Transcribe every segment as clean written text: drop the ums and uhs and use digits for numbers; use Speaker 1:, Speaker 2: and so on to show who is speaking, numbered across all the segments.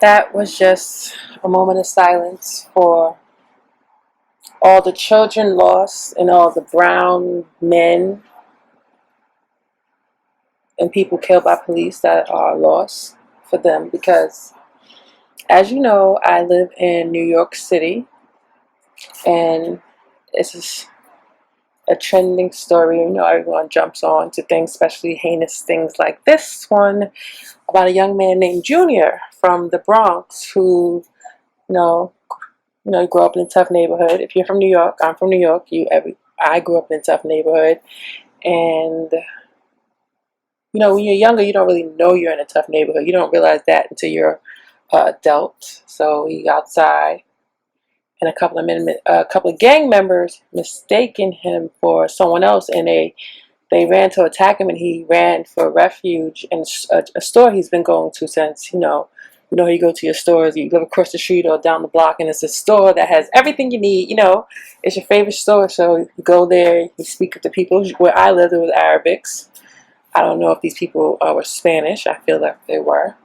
Speaker 1: That was just a moment of silence for all the children lost and all the brown men and people killed by police that are lost for them. Because, as you know, I live in New York City, and this is a trending story. You know, everyone jumps on to things, especially heinous things like this one about a young man named Junior from the Bronx who, grew up in a tough neighborhood. If you're from New York, I'm from New York. I grew up in a tough neighborhood, and when you're younger, you don't really know you're in a tough neighborhood. You don't realize that until you're adult. So he outside, and a couple of gang members mistaken him for someone else, and they ran to attack him, and he ran for refuge in a store he's been going to since, you you go to your stores, you live across the street or down the block, and it's a store that has everything you need. It's your favorite store, so you go there, you speak with the people. Where I lived, it was Arabics. I don't know if these people were Spanish. I feel like they were.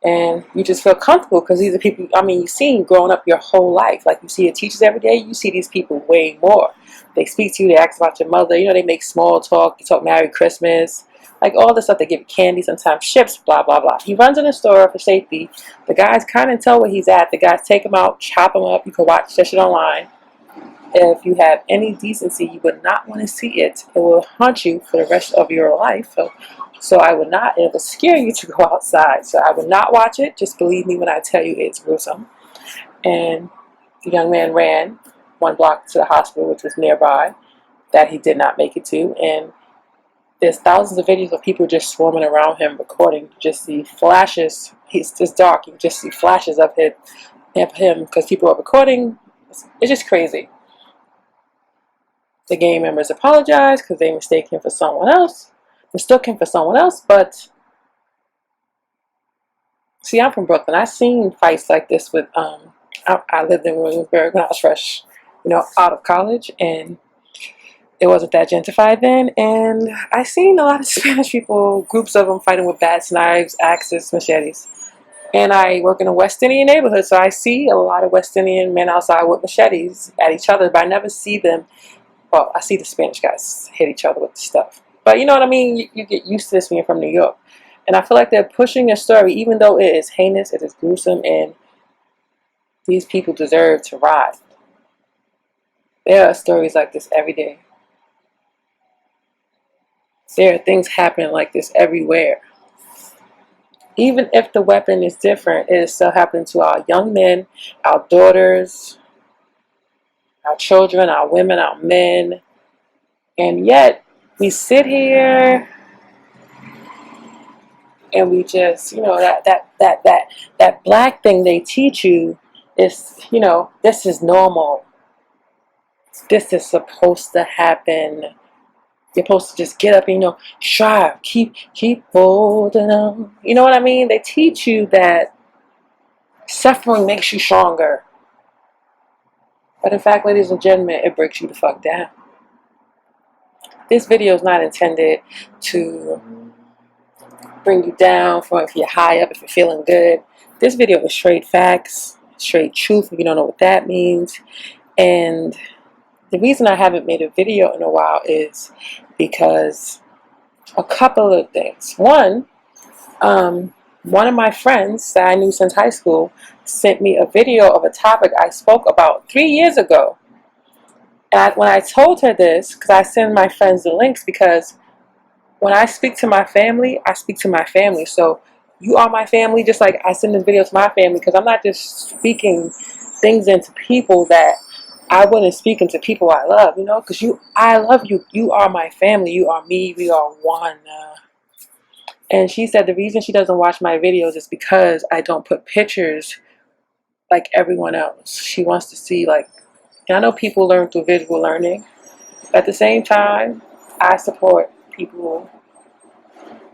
Speaker 1: And you just feel comfortable because these are people, you've seen growing up your whole life. Like, you see your teachers every day, you see these people way more. They speak to you, they ask about your mother, they make small talk, they talk Merry Christmas, like all this stuff. They give you candy, sometimes chips, blah, blah, blah. He runs in the store for safety. The guys kind of tell where he's at. The guys take him out, chop him up. You can watch that shit online. If you have any decency, you would not want to see it. It will haunt you for the rest of your life. So I would not, it would scare you to go outside. So I would not watch it. Just believe me when I tell you it's gruesome. And the young man ran 1 block to the hospital, which was nearby, that he did not make it to. And there's thousands of videos of people just swarming around him, recording. You just see flashes. It's dark. You just see flashes of him because people are recording. It's just crazy. The gang members apologize because they mistake him for someone else. Mistook him for someone else, but see, I'm from Brooklyn. I've seen fights like this with I lived in Williamsburg when I was fresh, out of college, and it wasn't that gentrified then. And I seen a lot of Spanish people, groups of them, fighting with bats, knives, axes, machetes. And I work in a West Indian neighborhood, so I see a lot of West Indian men outside with machetes at each other, but I never see them. Well, I see the Spanish guys hit each other with the stuff. But you know what I mean? You get used to this when you're from New York. And I feel like they're pushing a story, even though it is heinous, it is gruesome, and these people deserve to rot. There are stories like this every day. There are things happening like this everywhere. Even if the weapon is different, it is still happening to our young men, our daughters, our children, our women, our men. And yet, we sit here and we just, that black thing they teach you is, this is normal. This is supposed to happen. You're supposed to just get up and, strive, keep holding on. You know what I mean? They teach you that suffering makes you stronger. But in fact, ladies and gentlemen, it breaks you the fuck down. This video is not intended to bring you down from if you're high up, if you're feeling good. This video is straight facts, straight truth, if you don't know what that means. And the reason I haven't made a video in a while is because a couple of things. One of my friends that I knew since high school sent me a video of a topic I spoke about 3 years ago. And when I told her this, because I send my friends the links, because when I speak to my family, I speak to my family. So you are my family, just like I send this video to my family, because I'm not just speaking things into people that I wouldn't speak into people I love, because I love you. You are my family. You are me. We are one. And she said the reason she doesn't watch my videos is because I don't put pictures like everyone else. She wants to see, and I know people learn through visual learning. But at the same time, I support people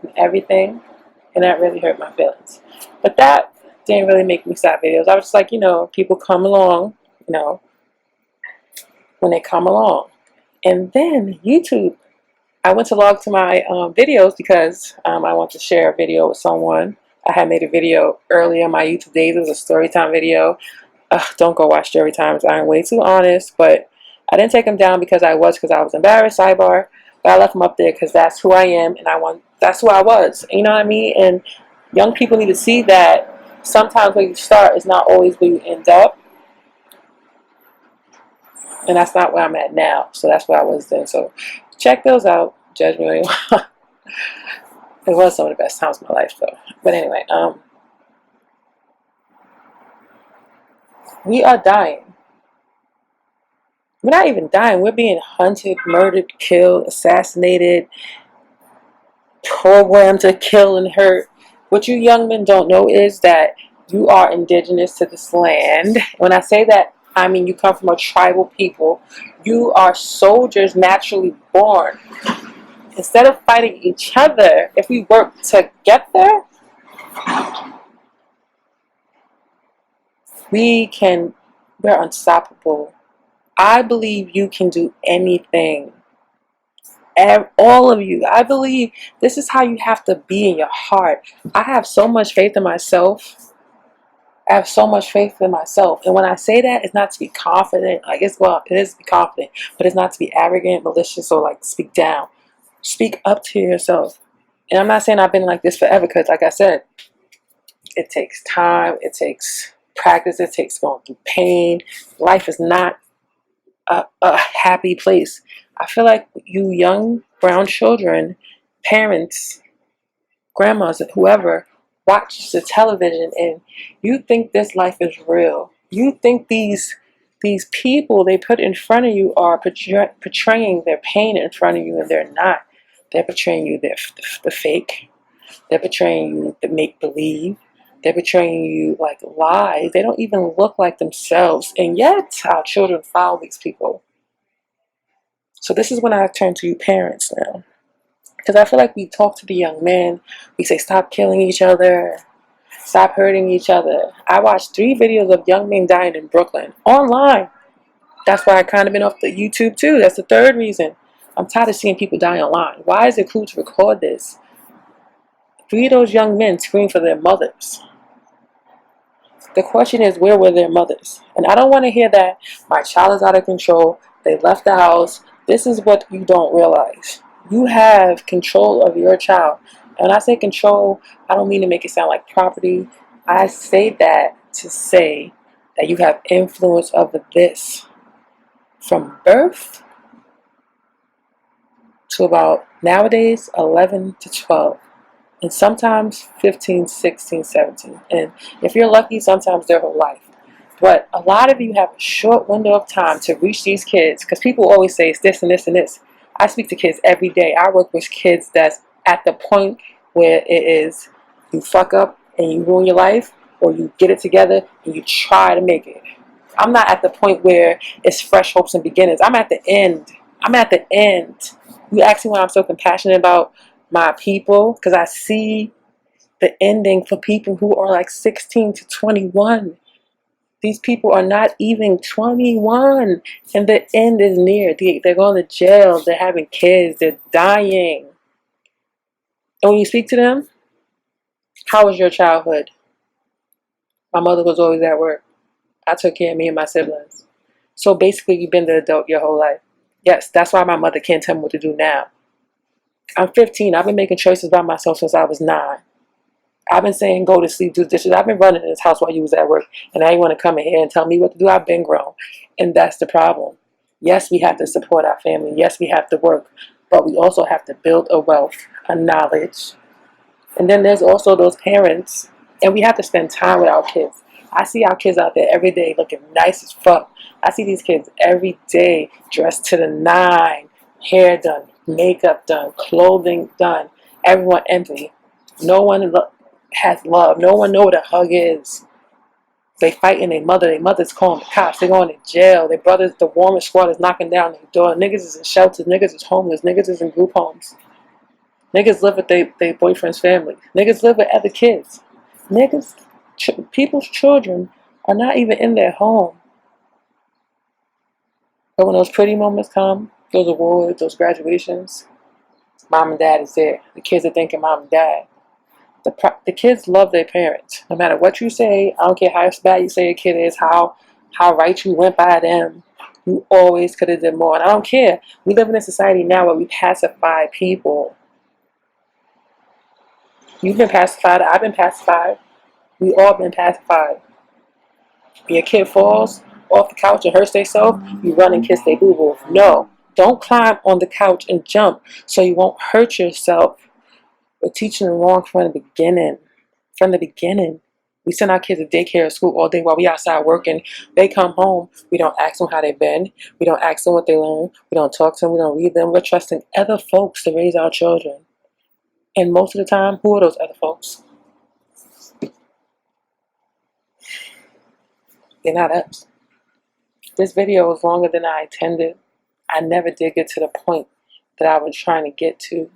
Speaker 1: in everything, and that really hurt my feelings. But that didn't really make me stop videos. I was just like, people come along, when they come along. And then YouTube, I went to log to my videos because I want to share a video with someone. I had made a video earlier on my YouTube days. It was a story time video. Don't go watch story times. I'm way too honest, but I didn't take them down because I was embarrassed, sidebar. But I left them up there because that's who I am, and that's who I was. You know what I mean? And young people need to see that sometimes where you start is not always where you end up. And that's not where I'm at now. So that's where I was then. So check those out. Judge me. It was some of the best times of my life, though. But anyway, we are dying. We're not even dying. We're being hunted, murdered, killed, assassinated, programmed to kill and hurt. What you young men don't know is that you are indigenous to this land. When I say that, I mean you come from a tribal people. You are soldiers naturally born. Instead of fighting each other, if we work to get there, we're unstoppable. I believe you can do anything. All of you. I believe this is how you have to be in your heart. I have so much faith in myself. I have so much faith in myself. And when I say that, it's not to be confident. It is to be confident, but it's not to be arrogant, malicious, or like speak down. Speak up to yourself. And I'm not saying I've been like this forever, because like I said, it takes time, it takes practice, it takes going through pain. Life is not a happy place. I feel like you young brown children, parents, grandmas, whoever, watch the television and you think this life is real. You think these people they put in front of you are portraying their pain in front of you, and they're not. They're portraying you the fake. They're portraying you the make-believe. They're portraying you like lies. They don't even look like themselves. And yet, our children follow these people. So this is when I turn to you parents now. Because I feel like we talk to the young men. We say, stop killing each other. Stop hurting each other. I watched 3 videos of young men dying in Brooklyn. Online. That's why I kind of been off the YouTube too. That's the 3rd reason. I'm tired of seeing people die online. Why is it cool to record this? 3 of those young men scream for their mothers. The question is, where were their mothers? And I don't want to hear that my child is out of control. They left the house. This is what you don't realize. You have control of your child. And when I say control, I don't mean to make it sound like property. I say that to say that you have influence over this. From birth to about nowadays 11 to 12. And sometimes 15, 16, 17. And if you're lucky, sometimes their whole life. But a lot of you have a short window of time to reach these kids, because people always say it's this and this and this. I speak to kids every day. I work with kids that's at the point where it is you fuck up and you ruin your life, or you get it together and you try to make it. I'm not at the point where it's fresh hopes and beginnings. I'm at the end. I'm at the end. You ask me why I'm so compassionate about my people, because I see the ending for people who are like 16 to 21. These people are not even 21, and the end is near. They're going to jail. They're having kids. They're dying. And when you speak to them, how was your childhood? My mother was always at work. I took care of me and my siblings. So basically, you've been the adult your whole life. Yes, that's why my mother can't tell me what to do now. I'm 15. I've been making choices by myself since I was 9. I've been saying go to sleep, do dishes. I've been running this house while you was at work. And now you want to come in here and tell me what to do? I've been grown. And that's the problem. Yes, we have to support our family. Yes, we have to work. But we also have to build a wealth, a knowledge. And then there's also those parents. And we have to spend time with our kids. I see our kids out there every day looking nice as fuck. I see these kids every day dressed to the 9. Hair done, makeup done, clothing done. Everyone empty. No one has love. No one know what a hug is. They fighting their mother. Their mother's calling the cops. They're going to jail. Their brothers, the warming squad is knocking down their door. Niggas is in shelters. Niggas is homeless. Niggas is in group homes. Niggas live with their boyfriend's family. Niggas live with other kids. People's children are not even in their home. But when those pretty moments come, those awards, those graduations, mom and dad is there. The kids are thinking mom and dad. The kids love their parents. No matter what you say, I don't care how bad you say a kid is, how right you went by them. You always could have done more. And I don't care. We live in a society now where we pacify people. You've been pacified. I've been pacified. We all been pacified. When your kid falls off the couch and hurts themselves, you run and kiss their boo-boo. No. Don't climb on the couch and jump so you won't hurt yourself. We're teaching them wrong from the beginning. From the beginning. We send our kids to daycare or school all day while we outside working. They come home. We don't ask them how they've been. We don't ask them what they learned. We don't talk to them. We don't read them. We're trusting other folks to raise our children. And most of the time, who are those other folks? They're not us. This video was longer than I intended. I never did get to the point that I was trying to get to.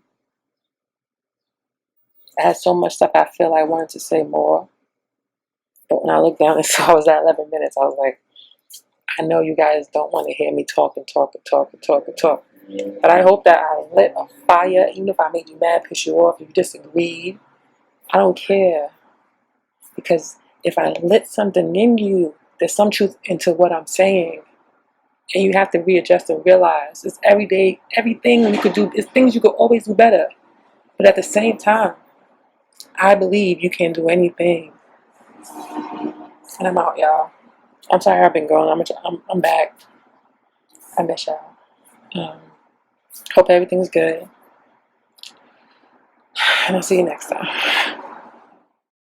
Speaker 1: I had so much stuff I feel I wanted to say more. But when I looked down and saw I was at 11 minutes, I was like, I know you guys don't want to hear me talk. But I hope that I lit a fire, even if I made you mad, piss you off, if you disagreed. I don't care. Because if I lit something in you, there's some truth into what I'm saying. And you have to readjust and realize it's every day, everything you could do, it's things you could always do better. But at the same time, I believe you can do anything. And I'm out, y'all. I'm sorry I've been gone. I'm back. I miss y'all. Hope everything's good. And I'll see you next time.